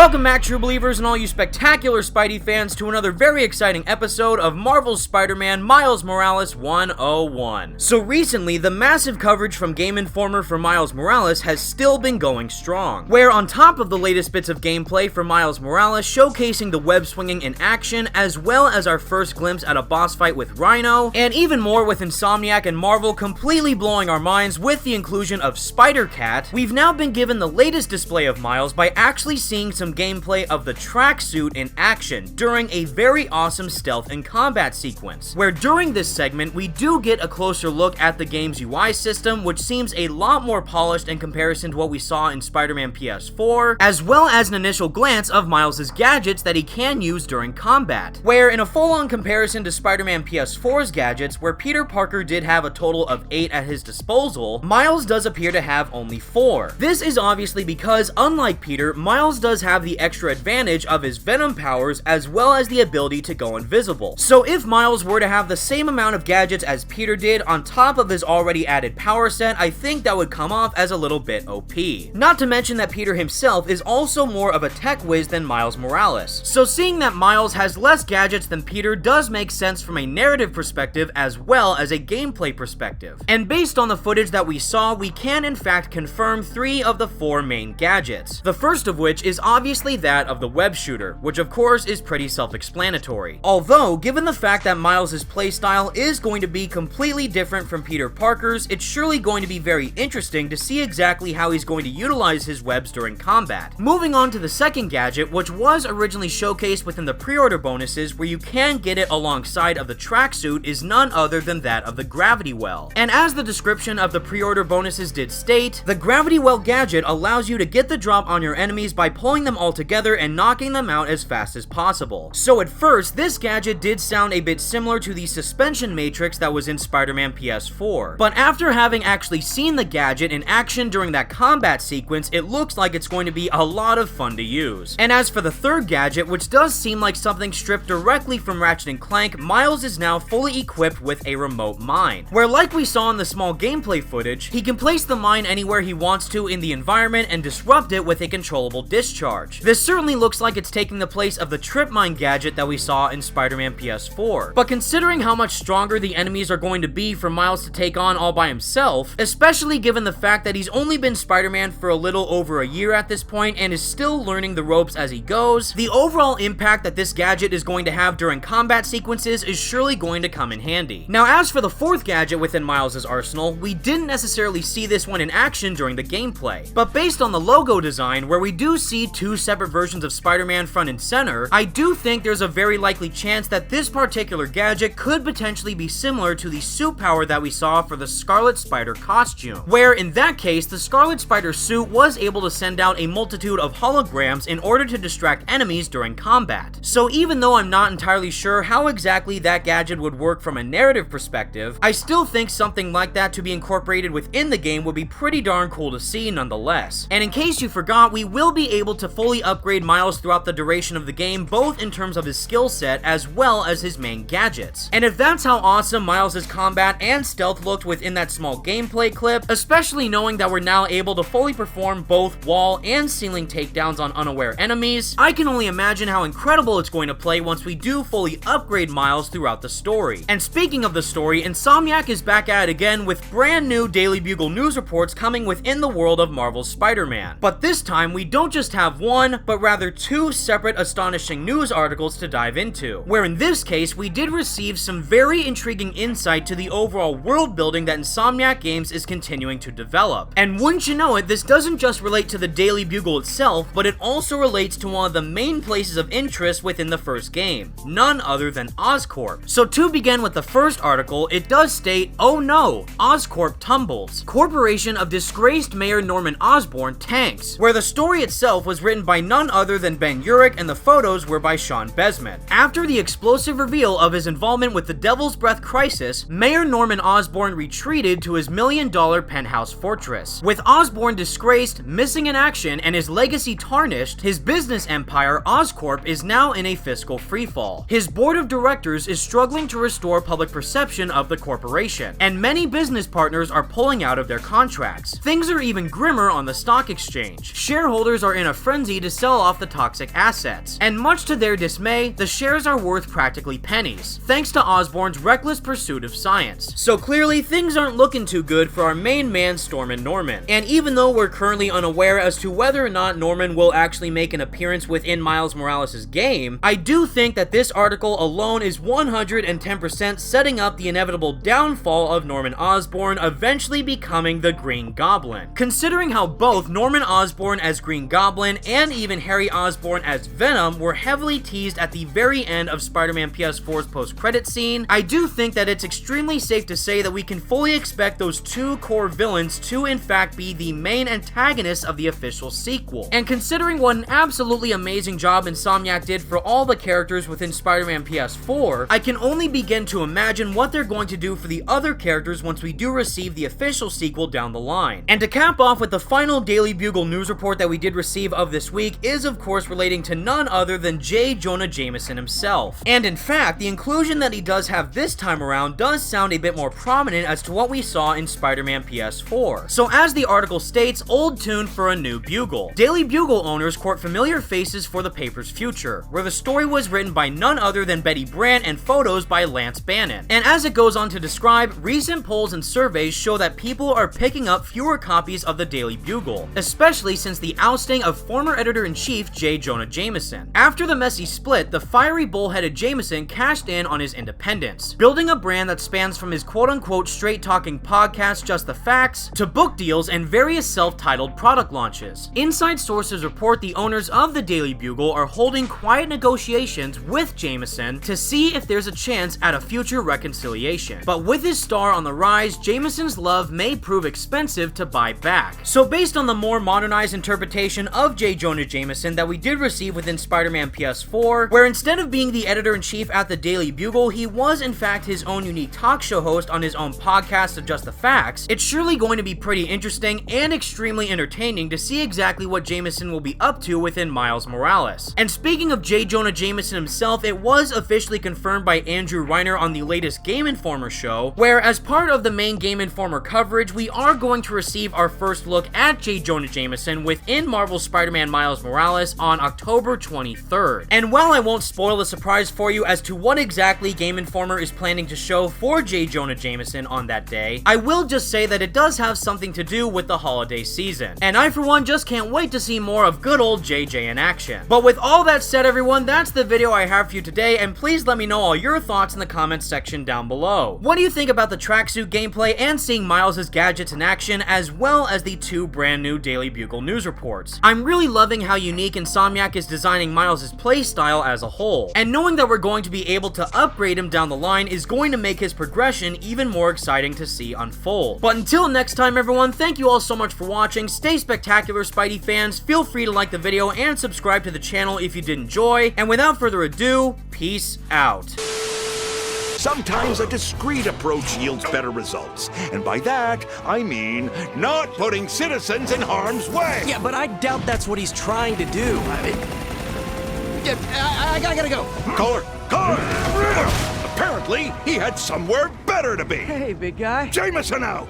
Welcome back, true believers and all you spectacular Spidey fans, to another very exciting episode of Marvel's Spider-Man Miles Morales 101. So recently, the massive coverage from Game Informer for Miles Morales has still been going strong, where on top of the latest bits of gameplay for Miles Morales showcasing the web swinging in action, as well as our first glimpse at a boss fight with Rhino, and even more with Insomniac and Marvel completely blowing our minds with the inclusion of Spider-Cat, we've now been given the latest display of Miles by actually seeing some gameplay of the tracksuit in action during a very awesome stealth and combat sequence, where during this segment we do get a closer look at the game's UI system, which seems a lot more polished in comparison to what we saw in Spider-Man PS4, as well as an initial glance of Miles' gadgets that he can use during combat, where in a full-on comparison to Spider-Man PS4's gadgets, where Peter Parker did have a total of 8 at his disposal, Miles does appear to have only 4. This is obviously because, unlike Peter, Miles does have the extra advantage of his Venom powers as well as the ability to go invisible. So if Miles were to have the same amount of gadgets as Peter did on top of his already added power set, I think that would come off as a little bit OP. Not to mention that Peter himself is also more of a tech whiz than Miles Morales. So seeing that Miles has less gadgets than Peter does make sense from a narrative perspective as well as a gameplay perspective. And based on the footage that we saw, we can in fact confirm 3 of the 4 main gadgets. The first of which is obviously that of the web shooter, which of course is pretty self-explanatory. Although, given the fact that Miles' playstyle is going to be completely different from Peter Parker's, it's surely going to be very interesting to see exactly how he's going to utilize his webs during combat. Moving on to the second gadget, which was originally showcased within the pre-order bonuses, where you can get it alongside of the tracksuit, is none other than that of the Gravity Well. And as the description of the pre-order bonuses did state, the Gravity Well gadget allows you to get the drop on your enemies by pulling them all together and knocking them out as fast as possible. So at first, this gadget did sound a bit similar to the suspension matrix that was in Spider-Man PS4. But after having actually seen the gadget in action during that combat sequence, it looks like it's going to be a lot of fun to use. And as for the third gadget, which does seem like something stripped directly from Ratchet & Clank, Miles is now fully equipped with a remote mine, where like we saw in the small gameplay footage, he can place the mine anywhere he wants to in the environment and disrupt it with a controllable discharge. This certainly looks like it's taking the place of the trip mine gadget that we saw in Spider-Man PS4. But considering how much stronger the enemies are going to be for Miles to take on all by himself, especially given the fact that he's only been Spider-Man for a little over a year at this point and is still learning the ropes as he goes, the overall impact that this gadget is going to have during combat sequences is surely going to come in handy. Now, as for the fourth gadget within Miles' arsenal, we didn't necessarily see this one in action during the gameplay, but based on the logo design, where we do see 2 separate versions of Spider-Man front and center, I do think there's a very likely chance that this particular gadget could potentially be similar to the suit power that we saw for the Scarlet Spider costume, where in that case, the Scarlet Spider suit was able to send out a multitude of holograms in order to distract enemies during combat. So even though I'm not entirely sure how exactly that gadget would work from a narrative perspective, I still think something like that to be incorporated within the game would be pretty darn cool to see nonetheless. And in case you forgot, we will be able to fully upgrade Miles throughout the duration of the game, both in terms of his skill set as well as his main gadgets. And if that's how awesome Miles' combat and stealth looked within that small gameplay clip, especially knowing that we're now able to fully perform both wall and ceiling takedowns on unaware enemies, I can only imagine how incredible it's going to play once we do fully upgrade Miles throughout the story. And speaking of the story, Insomniac is back at it again with brand new Daily Bugle news reports coming within the world of Marvel's Spider-Man. But this time, we don't just have one, but rather 2 separate astonishing news articles to dive into, where in this case, we did receive some very intriguing insight to the overall world building that Insomniac Games is continuing to develop. And wouldn't you know it, this doesn't just relate to the Daily Bugle itself, but it also relates to one of the main places of interest within the first game, none other than Oscorp. So to begin with the first article, it does state, "Oh no, Oscorp tumbles. Corporation of disgraced Mayor Norman Osborn tanks," where the story itself was written by none other than Ben Urich and the photos were by Sean Besman. After the explosive reveal of his involvement with the Devil's Breath crisis, Mayor Norman Osborn retreated to his million-dollar penthouse fortress. With Osborn disgraced, missing in action, and his legacy tarnished, his business empire, Oscorp, is now in a fiscal freefall. His board of directors is struggling to restore public perception of the corporation, and many business partners are pulling out of their contracts. Things are even grimmer on the stock exchange. Shareholders are in a frenzy easy to sell off the toxic assets, and much to their dismay, the shares are worth practically pennies, thanks to Osborn's reckless pursuit of science. So clearly, things aren't looking too good for our main man Stormin' Norman, and even though we're currently unaware as to whether or not Norman will actually make an appearance within Miles Morales' game, I do think that this article alone is 110% setting up the inevitable downfall of Norman Osborn eventually becoming the Green Goblin. Considering how both Norman Osborn as Green Goblin and even Harry Osborn as Venom were heavily teased at the very end of Spider-Man PS4's post-credit scene, I do think that it's extremely safe to say that we can fully expect those two core villains to in fact be the main antagonists of the official sequel. And considering what an absolutely amazing job Insomniac did for all the characters within Spider-Man PS4, I can only begin to imagine what they're going to do for the other characters once we do receive the official sequel down the line. And to cap off with the final Daily Bugle news report that we did receive of this week is of course relating to none other than J. Jonah Jameson himself. And in fact, the inclusion that he does have this time around does sound a bit more prominent as to what we saw in Spider-Man PS4. So as the article states, old tune for a new Bugle. Daily Bugle owners court familiar faces for the paper's future, where the story was written by none other than Betty Brant and photos by Lance Bannon. And as it goes on to describe, recent polls and surveys show that people are picking up fewer copies of the Daily Bugle, especially since the ousting of former editor-in-chief J. Jonah Jameson. After the messy split, the fiery bullheaded Jameson cashed in on his independence, building a brand that spans from his quote-unquote straight-talking podcast Just the Facts to book deals and various self-titled product launches. Inside sources report the owners of the Daily Bugle are holding quiet negotiations with Jameson to see if there's a chance at a future reconciliation. But with his star on the rise, Jameson's love may prove expensive to buy back. So based on the more modernized interpretation of J. Jonah Jameson that we did receive within Spider-Man PS4, where instead of being the editor-in-chief at the Daily Bugle, he was in fact his own unique talk show host on his own podcast of Just the Facts, it's surely going to be pretty interesting and extremely entertaining to see exactly what Jameson will be up to within Miles Morales. And speaking of J. Jonah Jameson himself, it was officially confirmed by Andrew Reiner on the latest Game Informer show, where as part of the main Game Informer coverage, we are going to receive our first look at J. Jonah Jameson within Marvel's Spider-Man Miles Morales on October 23rd. And while I won't spoil the surprise for you as to what exactly Game Informer is planning to show for J. Jonah Jameson on that day, I will just say that it does have something to do with the holiday season. And I for one just can't wait to see more of good old JJ in action. But with all that said everyone, that's the video I have for you today, and please let me know all your thoughts in the comments section down below. What do you think about the tracksuit gameplay and seeing Miles' gadgets in action, as well as the two brand new Daily Bugle news reports? I'm really loving how unique Insomniac is designing Miles' playstyle as a whole, and knowing that we're going to be able to upgrade him down the line is going to make his progression even more exciting to see unfold. But until next time everyone, thank you all so much for watching. Stay spectacular, Spidey fans. Feel free to like the video and subscribe to the channel if you did enjoy, and without further ado, peace out. Sometimes a discreet approach yields better results. And by that, I mean not putting citizens in harm's way. Yeah, but I doubt that's what he's trying to do. I gotta go. Caller! Apparently, he had somewhere better to be. Hey, big guy. Jameson out!